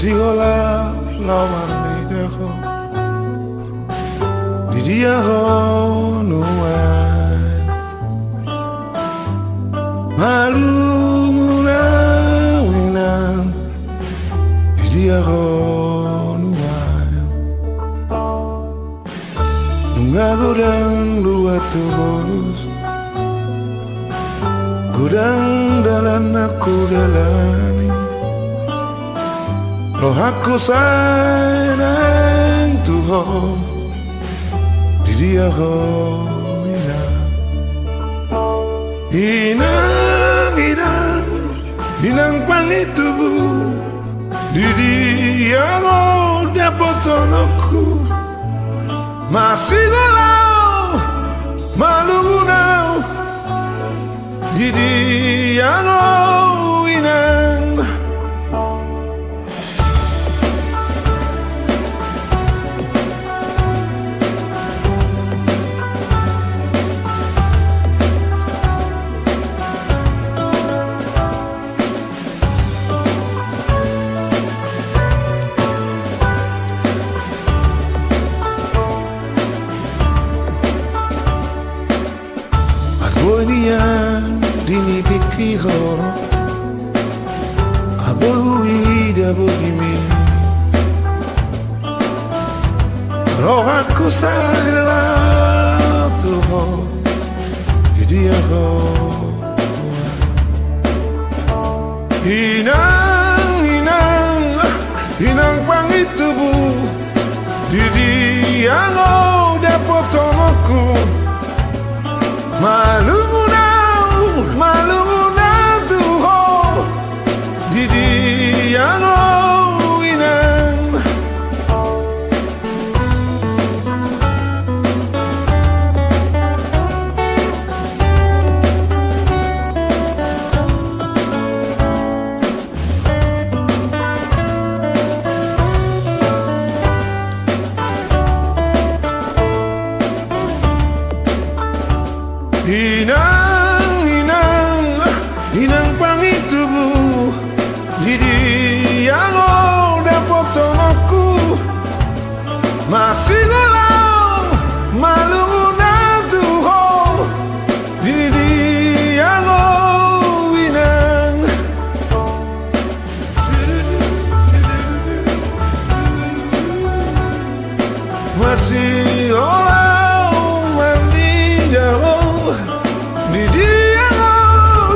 sigola lawan deho di dia ho nuan malu na winang di dia ho nuan nunga godang dua terus godang dalam aku dalami roh aku sayang Tuhan di dia inang pangitubu di dia dapat tonoku masih galau malungunau di dia inang dini pikir aboi da begini roh aku salah Tuhan di dia inang pangitubu di dia dapat tonoku malungunau Tuhan di dia inang inang pangitubu di dia dapat tonoku masih galau malungunau Tuhan di dia inang masih galau mandi jauh di dia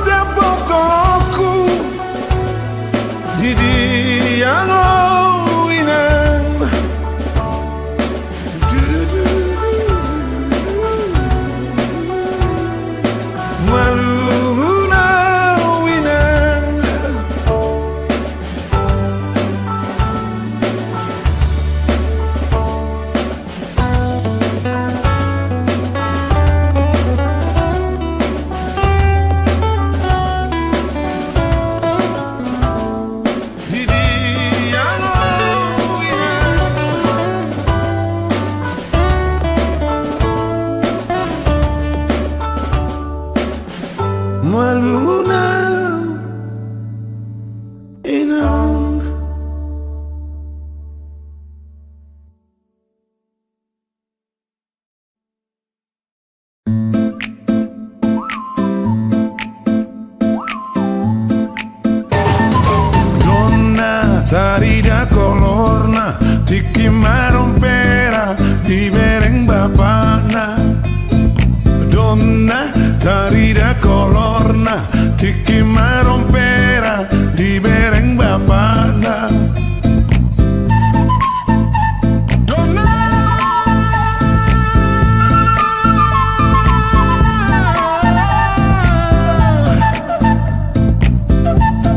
dapat tonoku di dia inang malungunau inang malungunau inang donna tarida colorna tiki marompera di bereng bapana donna tarida colorna tiki marompera di bereng bapana donna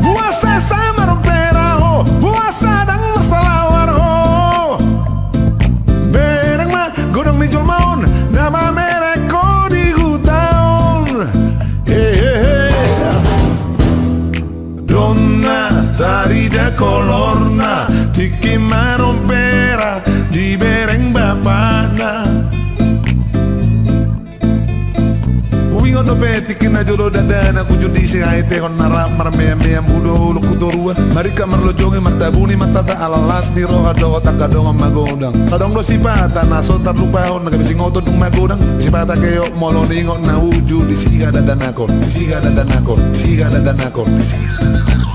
buasa sama rompera ho buasa dan masalawar ho bereng mah godong di jolmaun nama mereko di hutaun donna tarida colorna tiki marompera di bereng bapana wingoto babe tikin na jolo dadana kujudi si haite kon nara marmea mea mudo lo kutorua marika marlo jonge martabuni matata alalas ni roha do takadong magodang kadong do sipata na so tarlupa on nagabising oto dung magodang sipata kayo molo ningo na uju di siga dadanakon siga dadanakon siga dadanakon siga dadanakon.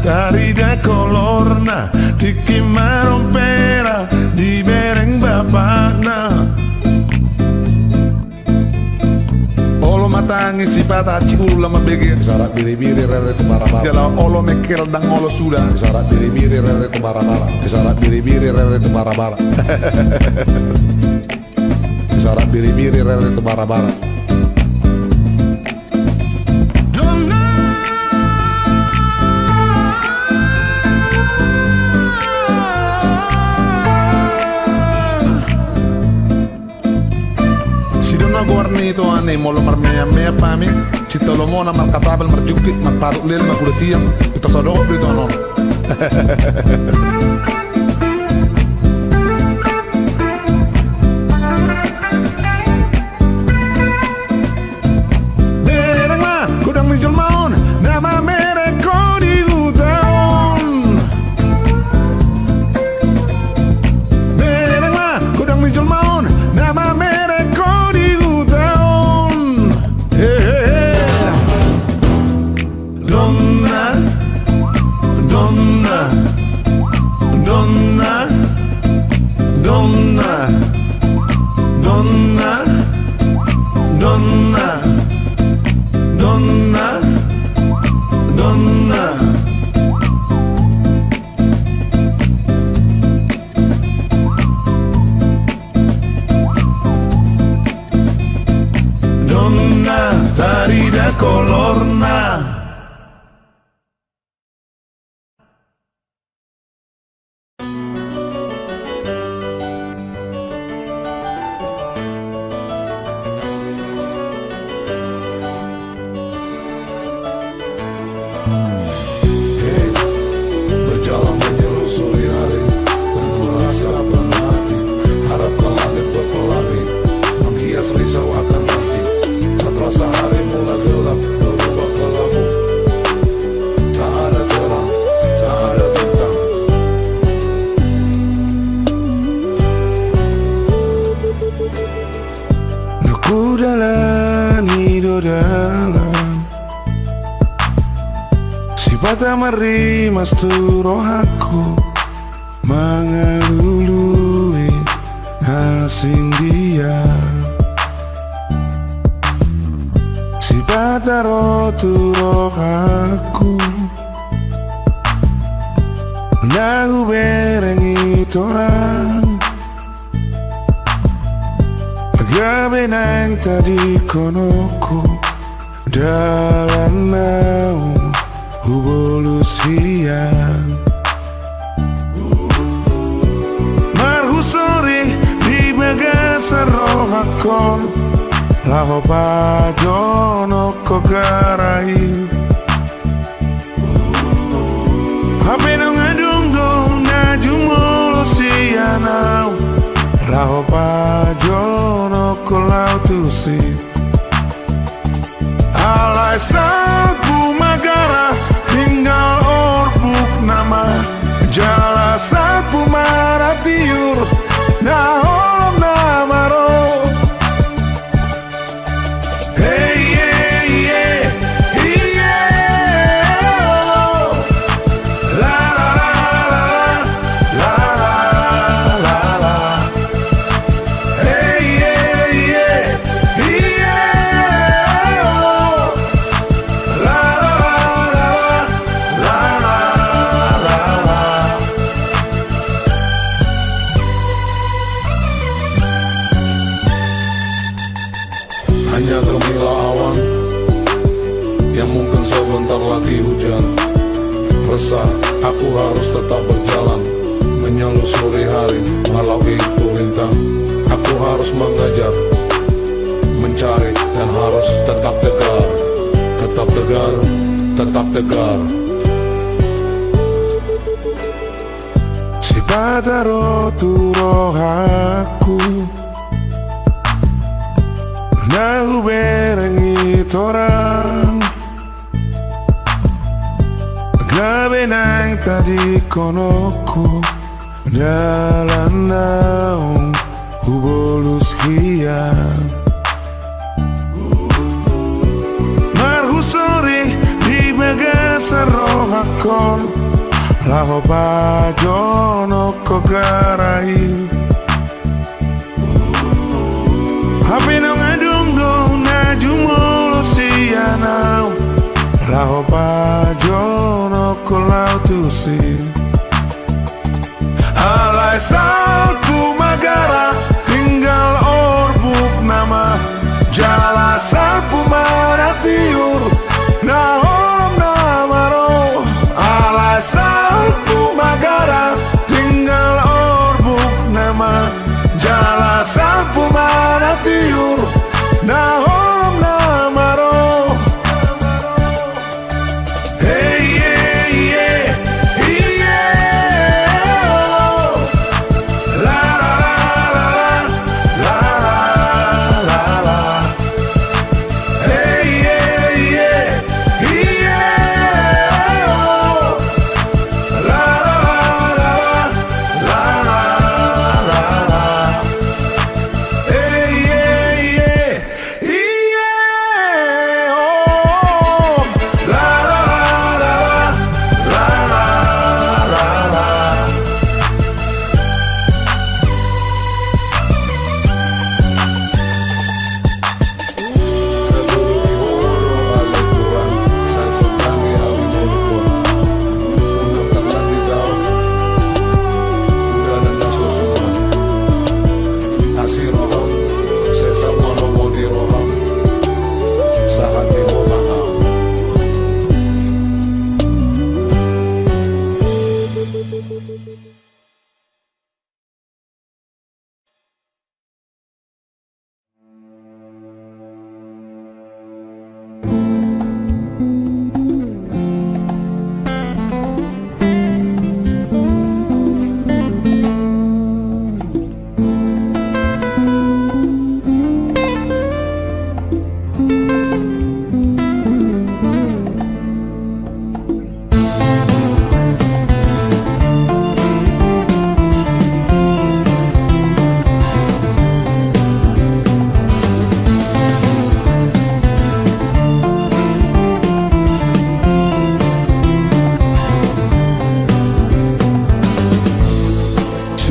Tarida colorna, tiki marompera, di bereng bapakna. Olo matangi si pata cikula mabege, sarak biri-biri rere tu bara-bara. Jala olo mekel dang olo sudah, sarak biri-biri rere tu bara-bara. Sarak biri-biri rere tu bara-bara. Sarak biri-biri rere tu bara-bara. Guarnito ane molo marmea mea pami si tolomona markatabel marjukti marpaduk lil makuletiam kita sodok dito no. Bereng ma kudang mijul maun nama mereko di utaun. Bereng ma kudang mijul maun nama tarida colorna. Berjalan menyusuri hari, penuh rasa penuh hati, harapkan langit berpelangi, menghias risau akan nanti. Rasa hari mulai gelap, berubah kelabu. Tak ada terang, tak ada bintang. Naku dalam, hidup dalam sifat amari mas turoh aku mengelului asing dia. Pataro turo aku Nagu berengi torang Agabe nang tadi konoko Dalam nau Hubolus hian Marhusuri di bagasar rohakon Laho pajono kogarai Hape no ngadung dong najumolo sianau Laho pajono kolau tusi Alai sapu magara tinggal orbuk nama Jala sapu maratiur na holom namaro hanya gemilah awan yang mungkin sebentar lagi hujan. Resah, aku harus tetap berjalan, menyelusuri hari, walau itu harus mengejar, mencari, dan harus tetap tegar. Tetap tegar, tetap tegar. Si pataro turo aku Nahu berengi torang Gabe naing tadi konoku Dalam naung Hubolus hian Marhusori di bagasar rohakon Laho bajono kogarai Hapi no ngadung dong najumolo sianau Laho bajono kolau tusi Alai salpu magara tinggal orbuk nama Jala salpu maratiur na olam namaro Alai salpu magara tinggal orbuk nama Jala salpu maratiur na olam namaro Hey yeah yeah yeah La la la la la la Hey yeah yeah yeah La la la la la Hey yeah yeah yeah La la la la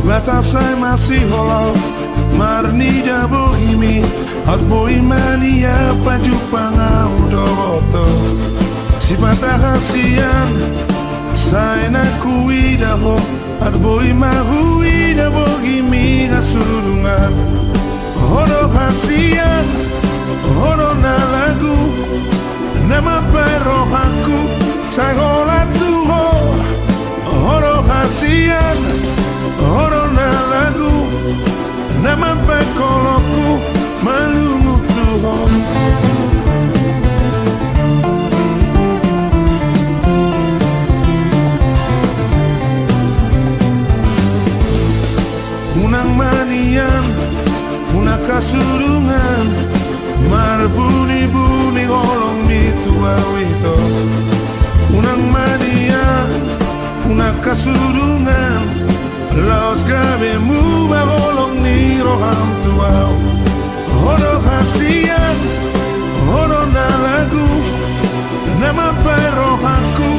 Batasai masih holau Marnida bohimi Hot boy mania paju pangau doto Si patah hasian Saina kuida ho Hot boy mahuida bohimi Hasurungan Horo hasian Horo na lagu Nama perro aku Sagola tuho Horo hasian Horo na lagu Nama pekoloku Malungu Tuhan Unang manian Una kasurungan Marbuni-buni golong ni tua wito Unang manian Una kasurungan Los gabe mu bagolong ni roham tuau Horo hasian Horo na lagu Nama perro aku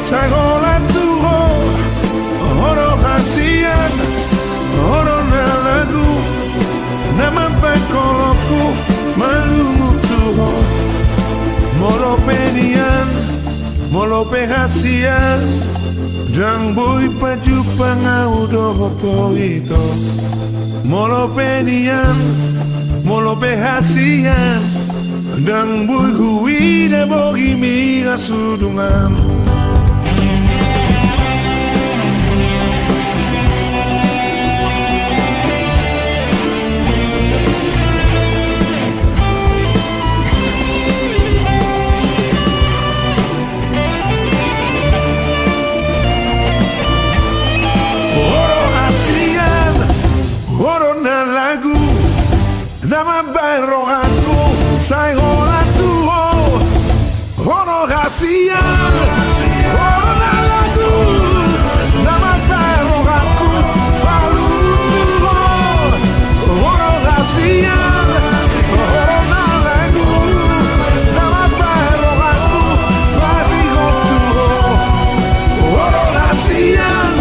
Sagola tuho Horo hasian Horo na lagu Nama pekoloku Malungu tuho Molo penian Molo pehasian Drang boy paju pangau dohoto ito Molo penian Molo pehasian Drang boy huida bogi miga sudungan Nama berrohanku Sai hola tuho Hono hasian Hono lagu Nama berrohanku Palu tuho Hono hasian Hono lagu Nama berrohanku Pasi tuho Hono hasian.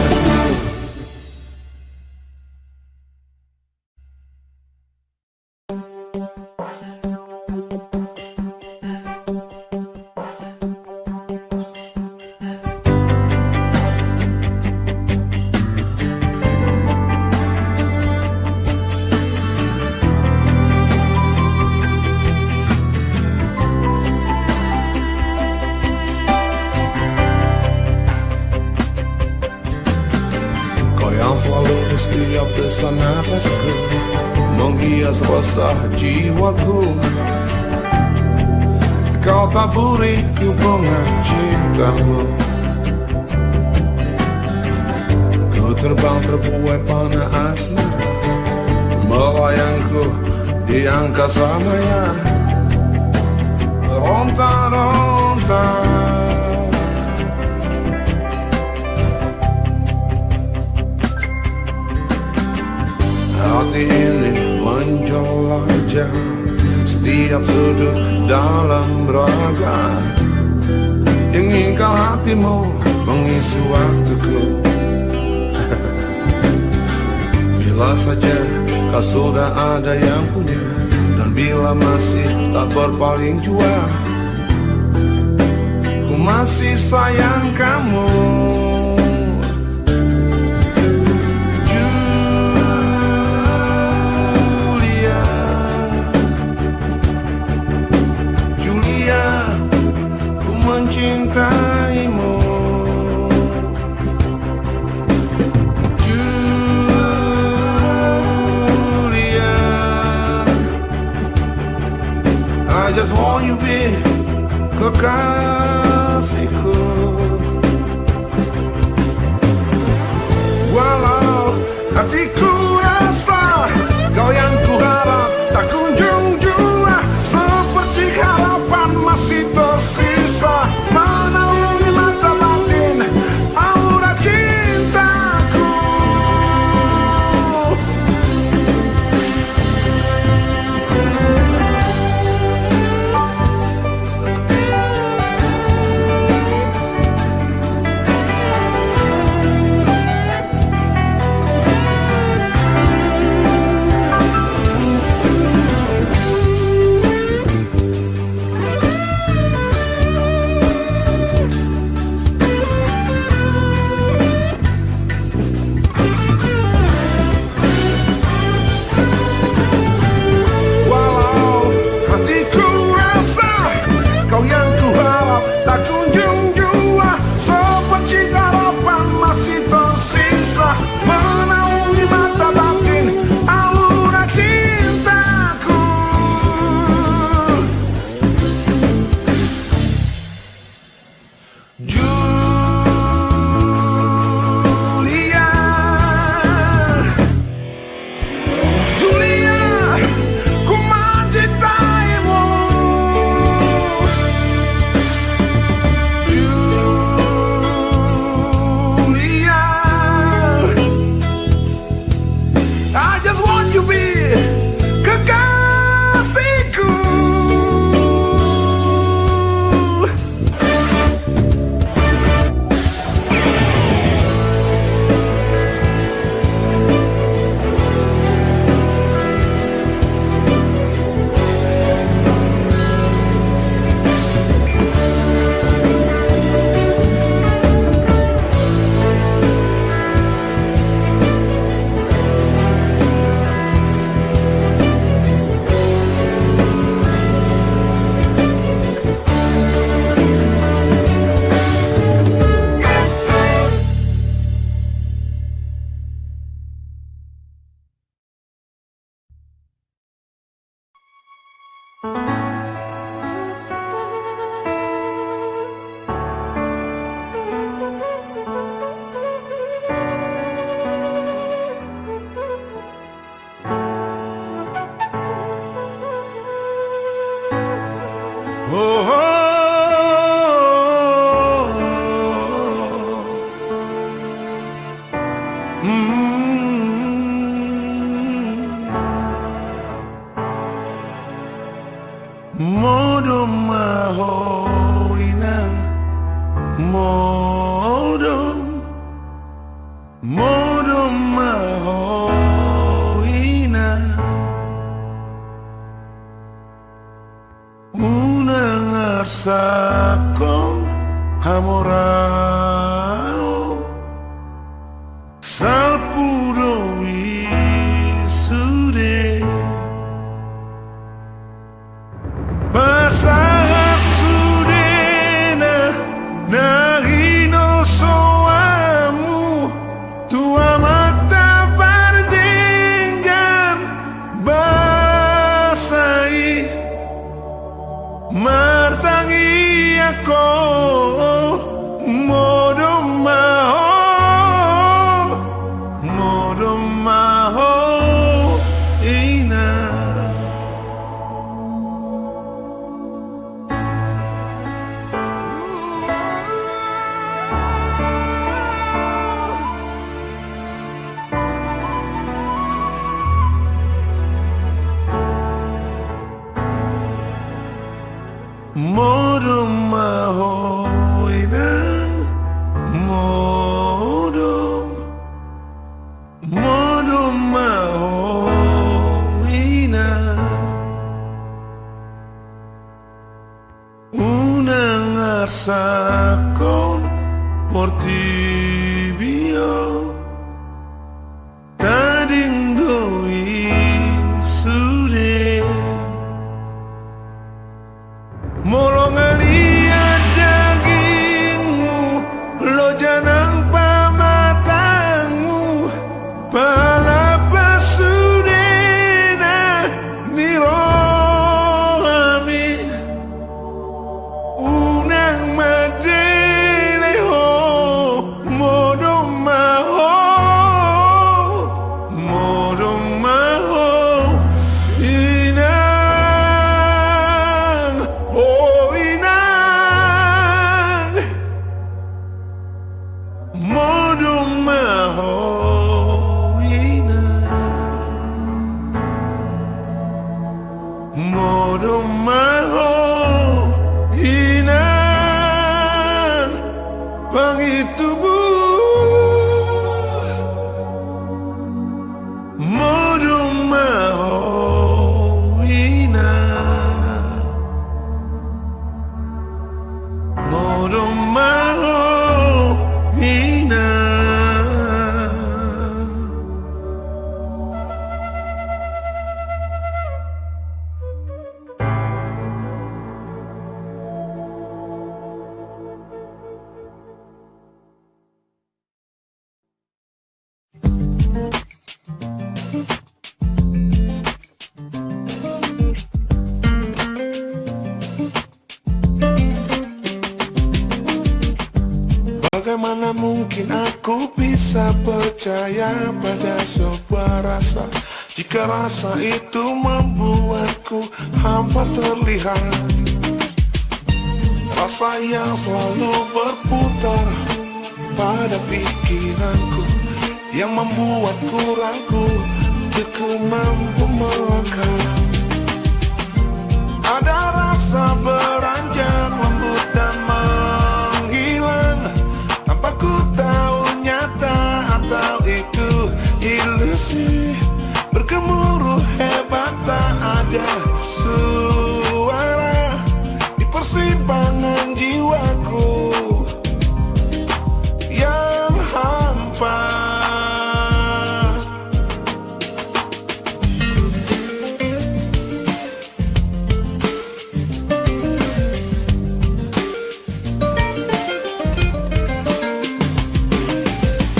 Setiap desa nafasku menghias rasa jiwaku. Kau taburiku bunga cintamu. Ku terbang terbuai panah asmara, melayangku di angkasa maya. Ronta-ronta hati ini menjelajah setiap sudut dalam raga. Inginkan hatimu mengisi waktuku. Bila saja kau sudah ada yang punya, dan bila masih tak berpaling jua, ku masih sayang kamu. Mencintaimu, Julia. I just want you be kekasihku. Walau hatiku rasa kau yang kuharap tak kunjung jua, seperti harapan masih tersisa. Menaungi mata batin aura cintaku. Modo mahoinan, modo mahoinan, unang arsakon hamorao salpuro isude pasahat sudena nahino soamu tua mata bardenggan basai martangi ako modo maho ina modo mahoinan, modo mahoinan, unang arsakon portibio tading doi sude molongan liat dagingmu lo janang pamatangmu pala pasudena nirohami unang madeleho modo maho inang oh inang modo maho inang modo maho inang pangitubu modo maho inang modo maho inang. Bagaimana mungkin aku bisa percaya pada sebuah rasa jika rasa itu membuatku hampa terlihat. Rasa yang selalu berputar pada pikiranku yang membuatku ragu untuk mampu melangkah. Ada rasa beranjak lembut dan menghilang tanpa ku tahu nyata atau itu ilusi. Bergemuruh hebat tak ada suara di persimpangan jiwaku yang hampa.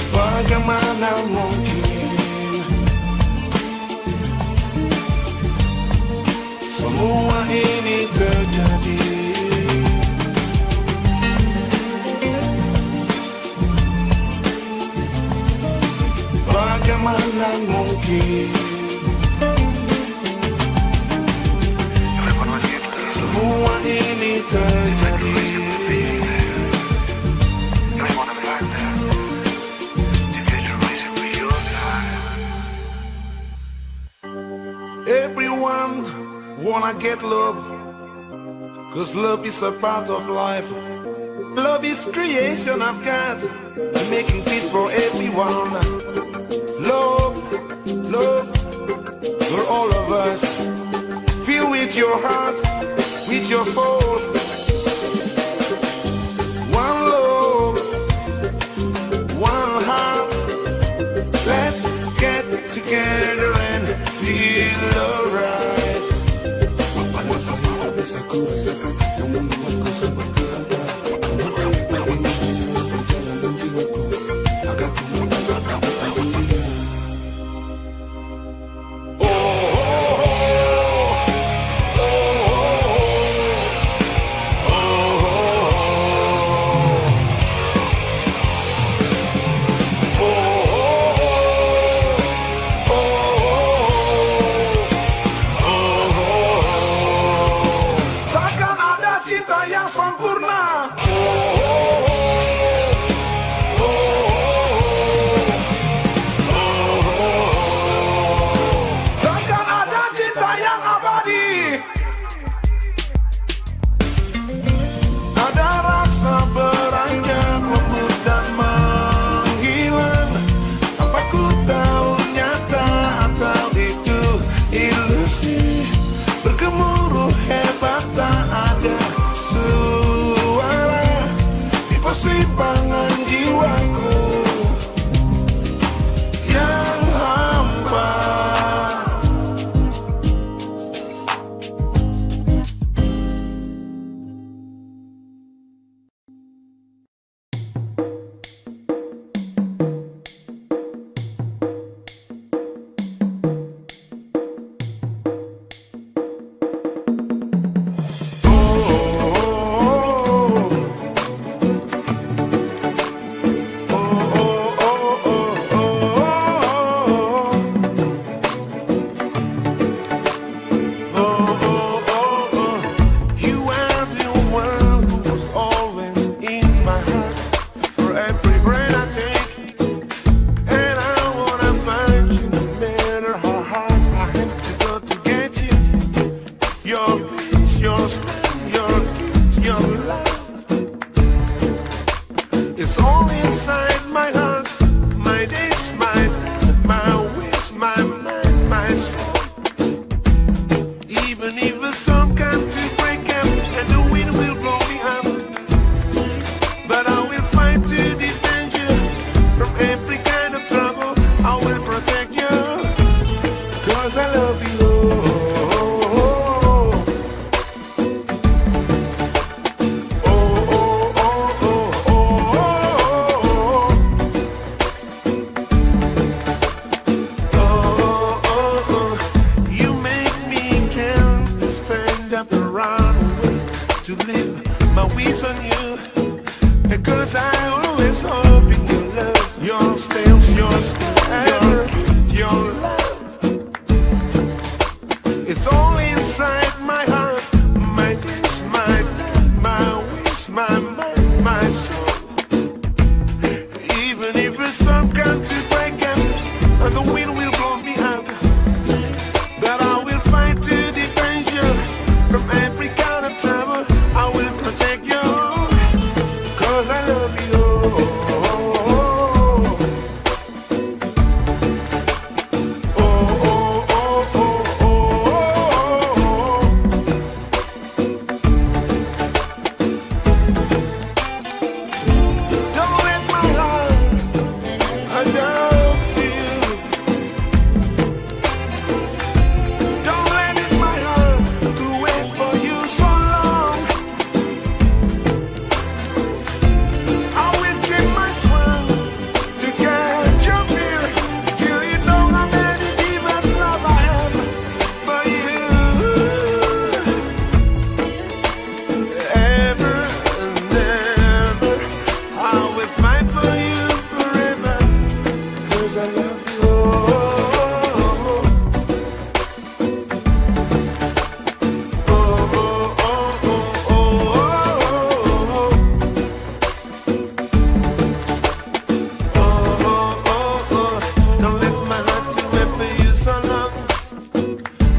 Bagaimana mungkin semua ini terjadi? Bagaimana mungkin semua ini terjadi? wanna get love, 'cause love is a part of life. Love is creation of God, making peace for everyone. Love, love, for all of us. Feel with your heart, with your soul. One love, one heart. Let's get together and feel alright.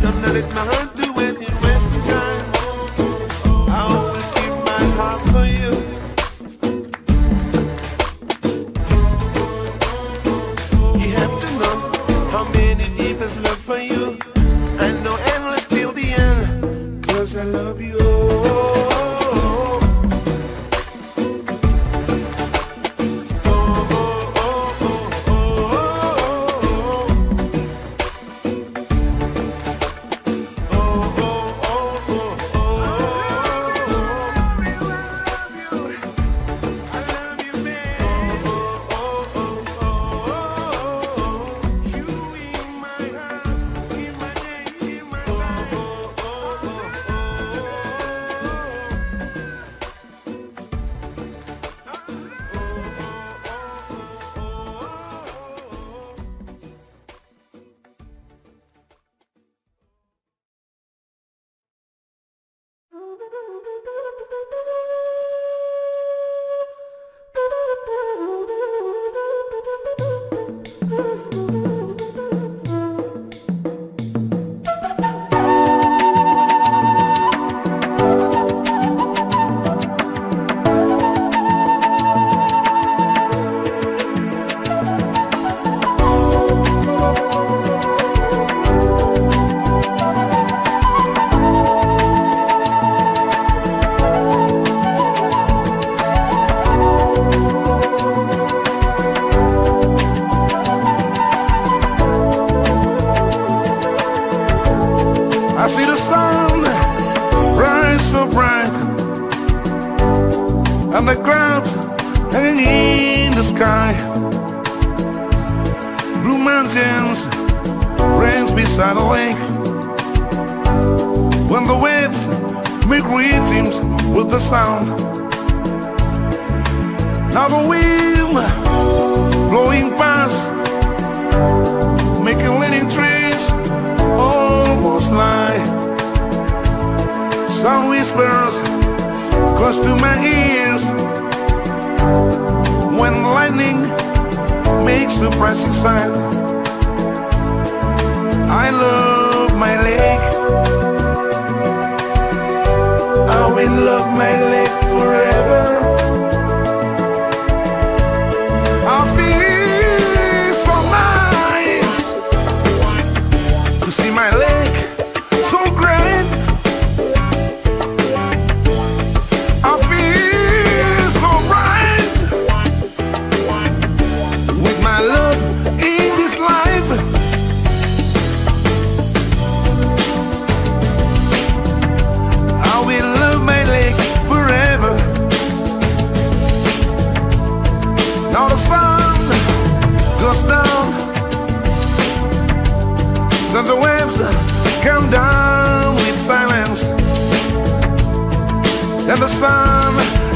Don't let my heart to wait for you so long. the clouds hanging in the sky, blue mountains, rains beside a lake. When the waves make rhythms with the sound, now the wind blowing past, making leaning trees almost lie. Sound whispers close to my ears when lightning makes the pressing sound. I love my lake, I will love my lake forever. I feel so nice to see my lake so great. I feel so bright with my love in this life. I will love my lake forever. Now the sun goes down, then the waves come down with silence, and the sun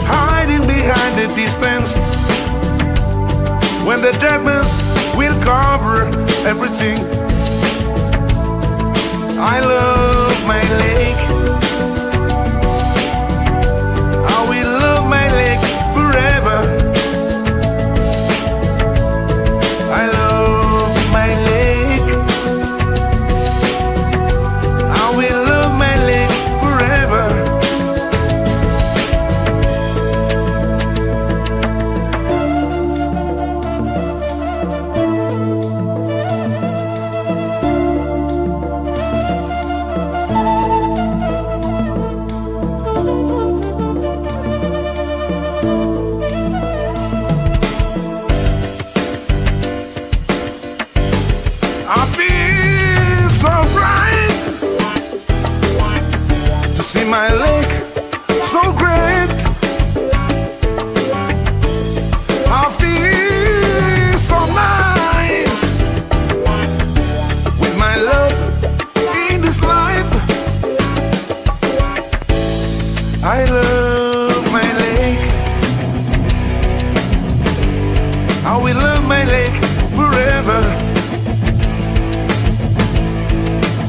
hiding behind the distance. When the darkness will cover everything, I love my lake, I will love my lake forever. I love my lake, I will love my lake forever. I feel so bright to see my lake so great. I feel so nice with my love in this life. I love my lake, I will love my lake forever.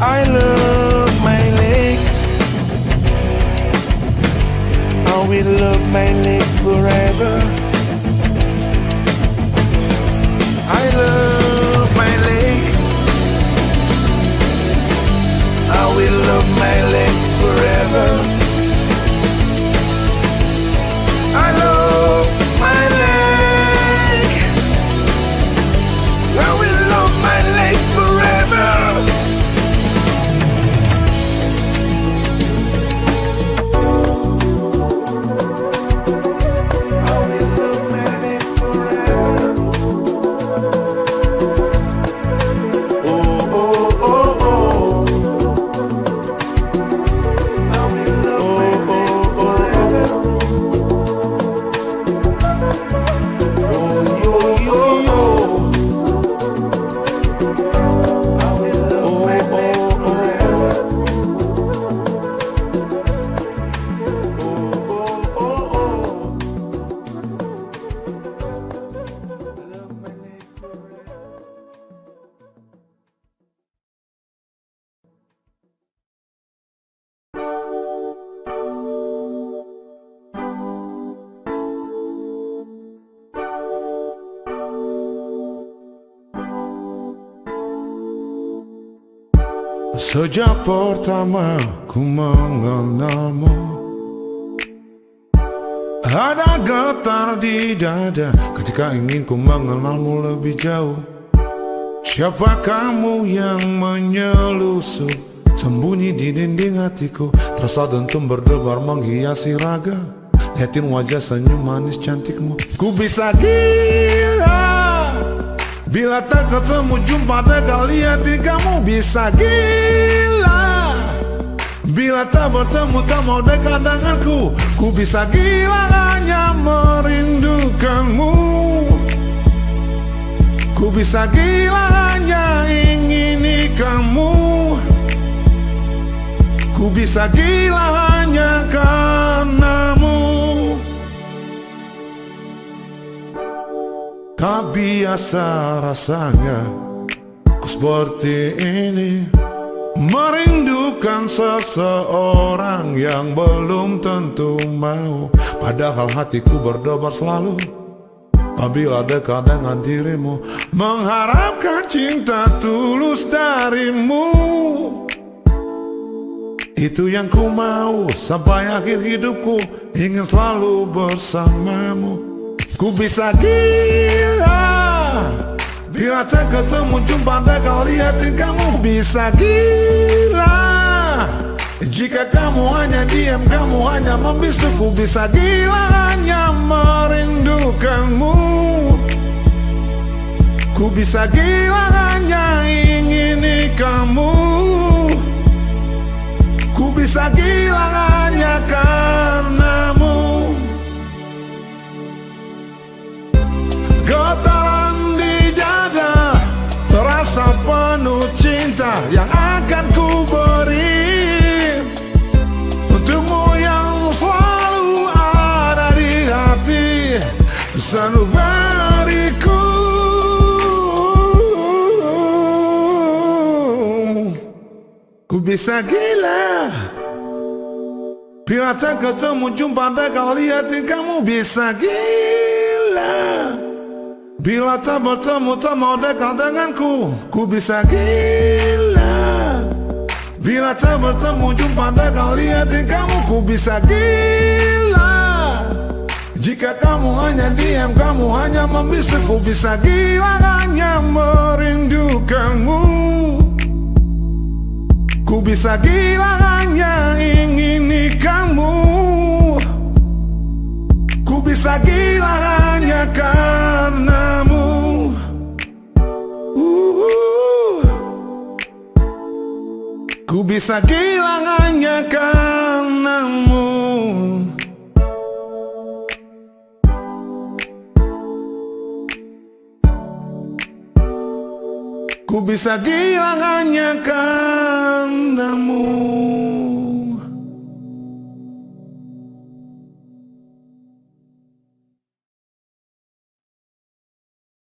I love my lake, I will love my lake forever. I love my lake, I will love my lake forever. I love my lake, I will love my lake forever. Sejak pertama ku mengenalmu, ada getar di dada ketika ingin ku mengenalmu lebih jauh. Siapa kamu yang menyelusup sembunyi di dinding hatiku, terasa dentum berdebar menghiasi raga. Liatin wajah senyum manis cantikmu, ku bisa gila bila tak ketemu jumpa tegal liatin kamu. Bisa gila Bila tak bertemu tak mau dekat denganku, ku bisa gila hanya merindukanmu. Ku bisa gila hanya ingini kamu. Ku bisa gila hanya karenamu. Tak biasa rasanya ku seperti ini, merindukan seseorang yang belum tentu mau. Padahal hatiku berdebar selalu apabila dekat dengan dirimu, mengharapkan cinta tulus darimu. Itu yang ku mau sampai akhir hidupku, ingin selalu bersamamu. Ku bisa gila bila tak ketemu jumpa dekat lihatin kamu. Bisa gila jika kamu hanya diam, kamu hanya membisu. Ku bisa gila hanya merindukanmu. Ku bisa gila hanya ingini kamu. Ku bisa gila hanya karenamu. Getaran di dada terasa penuh cinta yang akan ku beri untukmu, yang selalu ada di hati sanubariku. Ku bisa gila bila tak ketemu jumpa dekat lihatin kamu. Bisa gila bila tak bertemu tak mau dekat denganku. Ku bisa gila bila tak bertemu jumpa dekat lihatin kamu. Ku bisa gila jika kamu hanya diam, kamu hanya membisu. Ku bisa gila hanya merindukanmu. Ku bisa gila hanya ingini kamu. Ku bisa gila hanya karenamu. Ku bisa gila hanya karenamu. Ku bisa gila hanya karenamu.